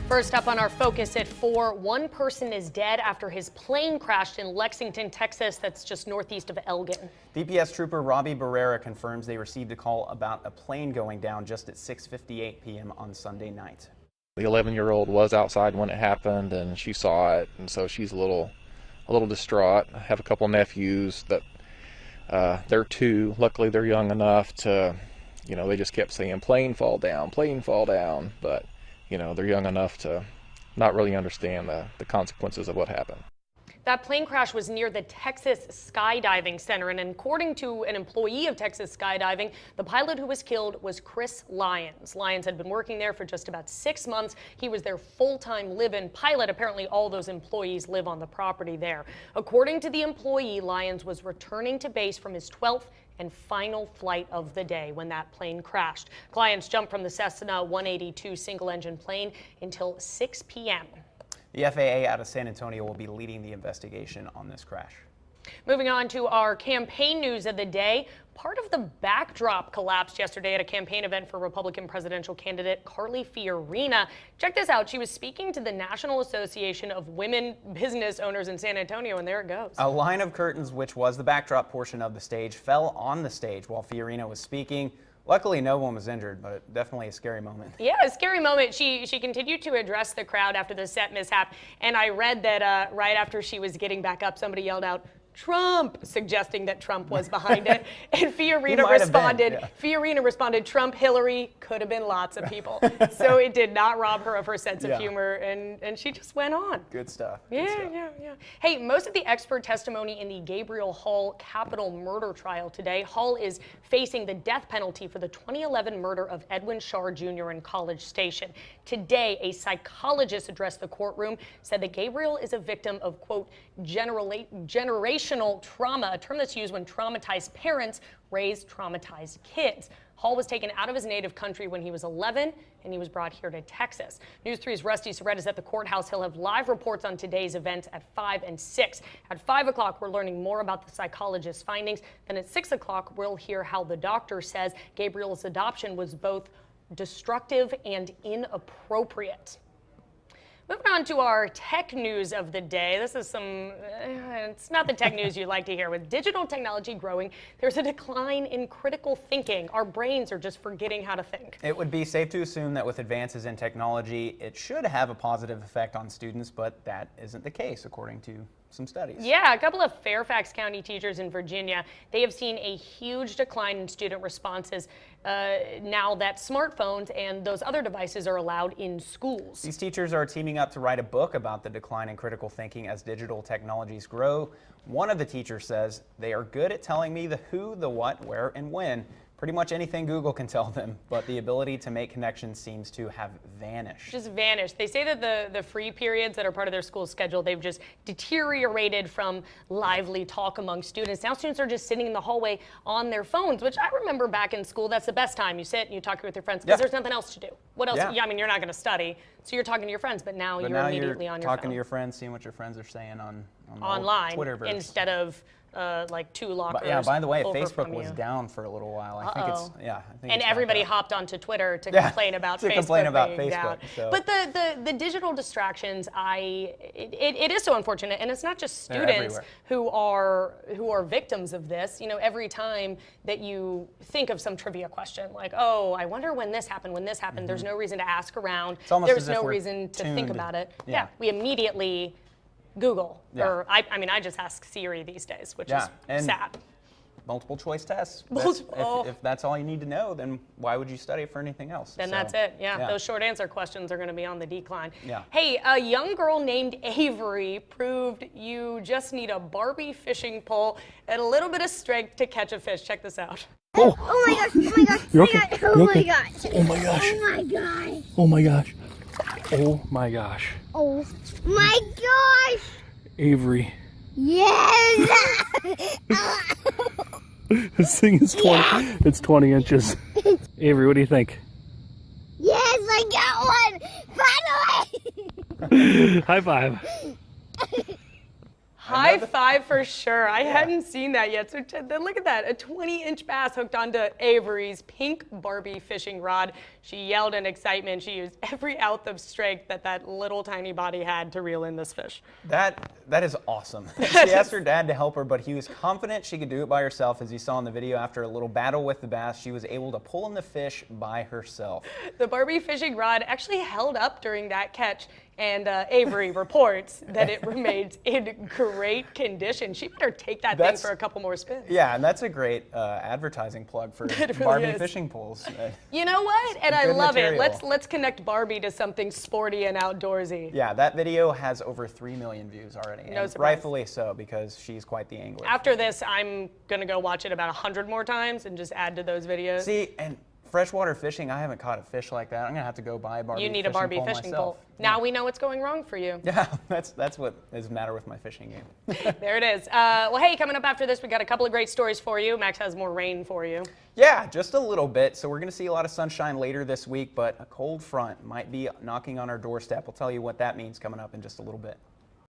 First up on our Focus at 4, one person is dead after his plane crashed in Lexington, Texas. That's just northeast of Elgin. DPS trooper Robbie Barrera confirms they received a call about a plane going down just at 6:58 p.m. on Sunday night. The 11-year-old was outside when it happened, and she saw it, and so she's a little distraught. I have a couple nephews that they're 2. Luckily, they're young enough to, they just kept saying plane fall down, but they're young enough to not really understand the consequences of what happened. That plane crash was near the Texas Skydiving Center, and according to an employee of Texas Skydiving, the pilot who was killed was Chris Lyons. Lyons had been working there for just about 6 months. He was their full-time live-in pilot. Apparently, all those employees live on the property there. According to the employee, Lyons was returning to base from his 12th and final flight of the day when that plane crashed. Clients jumped from the Cessna 182 single-engine plane until 6 p.m. The FAA out of San Antonio will be leading the investigation on this crash. Moving on to our campaign news of the day. Part of the backdrop collapsed yesterday at a campaign event for Republican presidential candidate Carly Fiorina. Check this out. She was speaking to the National Association of Women Business Owners in San Antonio, and there it goes. A line of curtains, which was the backdrop portion of the stage, fell on the stage while Fiorina was speaking. Luckily, no one was injured, but definitely a scary moment. Yeah, a scary moment. She continued to address the crowd after the set mishap, and I read that right after she was getting back up, somebody yelled out, "Trump," suggesting that Trump was behind it. And Fiorina responded, "Trump, Hillary, could have been lots of people." So it did not rob her of her sense of humor, and she just went on. Good stuff. Yeah. Hey, most of the expert testimony in the Gabriel Hall capital murder trial today. Hall is facing the death penalty for the 2011 murder of Edwin Shar Jr. in College Station. Today, a psychologist addressed the courtroom, said that Gabriel is a victim of, quote, generational trauma, a term that's used when traumatized parents raise traumatized kids. Hall was taken out of his native country when he was 11, and he was brought here to Texas. News 3's Rusty Surrett is at the courthouse. He'll have live reports on today's events at 5 and 6. At 5 o'clock, we're learning more about the psychologist's findings. Then at 6 o'clock, we'll hear how the doctor says Gabriel's adoption was both destructive and inappropriate. Moving on to our tech news of the day. This is it's not the tech news you'd like to hear. With digital technology growing, there's a decline in critical thinking. Our brains are just forgetting how to think. It would be safe to assume that with advances in technology, it should have a positive effect on students, but that isn't the case, according to some studies. Yeah, a couple of Fairfax County teachers in Virginia, they have seen a huge decline in student responses now that smartphones and those other devices are allowed in schools. These teachers are teaming up to write a book about the decline in critical thinking as digital technologies grow. One of the teachers says, "They are good at telling me the who, the what, where, and when. Pretty much anything Google can tell them, but the ability to make connections seems to have vanished." Just vanished. They say that the free periods that are part of their school schedule, they've just deteriorated from lively talk among students. Now students are just sitting in the hallway on their phones, which I remember back in school, that's the best time. You sit and you talk with your friends because there's nothing else to do. What else? Yeah, I mean, you're not going to study, so you're talking to your friends, but now you're immediately on your phone. Talking to your friends, seeing what your friends are saying on online, Twitterverse. Instead of like 2 lockers. Yeah, by the way, Facebook was down for a little while. I think it's and everybody hopped onto Twitter to complain about Facebook being down. So. But the digital distractions, it is so unfortunate, and it's not just students who are victims of this. Every time that you think of some trivia question, like, oh, I wonder when this happened, there's no reason to ask around. There's no reason to think about it. Yeah, we immediately Google, or I just ask Siri these days, which is sad. Multiple choice tests. If that's all you need to know, then why would you study for anything else? Then that's it. Yeah, those short answer questions are going to be on the decline. Yeah. Hey, a young girl named Avery proved you just need a Barbie fishing pole and a little bit of strength to catch a fish. Check this out. Oh my gosh! Oh my gosh! You're okay. Oh my gosh! Oh my gosh! Oh my gosh! Oh my gosh! Oh my gosh! Oh my gosh! Avery. Yes! This thing is 20. It's 20 inches. Avery, what do you think? Yes, I got one! Finally! High five. High five for sure. I hadn't seen that yet. So then look at that, a 20-inch bass hooked onto Avery's pink Barbie fishing rod. She yelled in excitement. She used every ounce of strength that little tiny body had to reel in this fish. That is awesome. She asked her dad to help her, but he was confident she could do it by herself. As you saw in the video, after a little battle with the bass, she was able to pull in the fish by herself. The Barbie fishing rod actually held up during that catch, and Avery reports that it remains in great condition. She better take that thing for a couple more spins. Yeah, and that's a great advertising plug for really Barbie is. fishing poles. You know what? And I Good love material. it. Let's connect Barbie to something sporty and outdoorsy. Yeah, that video has over 3 million views already. No and surprise. rightfully so, because she's quite the angler. After this, I'm gonna go watch it about 100 more times and just add to those videos. See, and freshwater fishing, I haven't caught a fish like that. I'm gonna have to go buy a Barbie You need a Barbie fishing pole. Now we know what's going wrong for you. Yeah, that's what is the matter with my fishing game. There it is. Well, hey, coming up after this, we got a couple of great stories for you. Max has more rain for you. Yeah, just a little bit. So we're going to see a lot of sunshine later this week, but a cold front might be knocking on our doorstep. We'll tell you what that means coming up in just a little bit.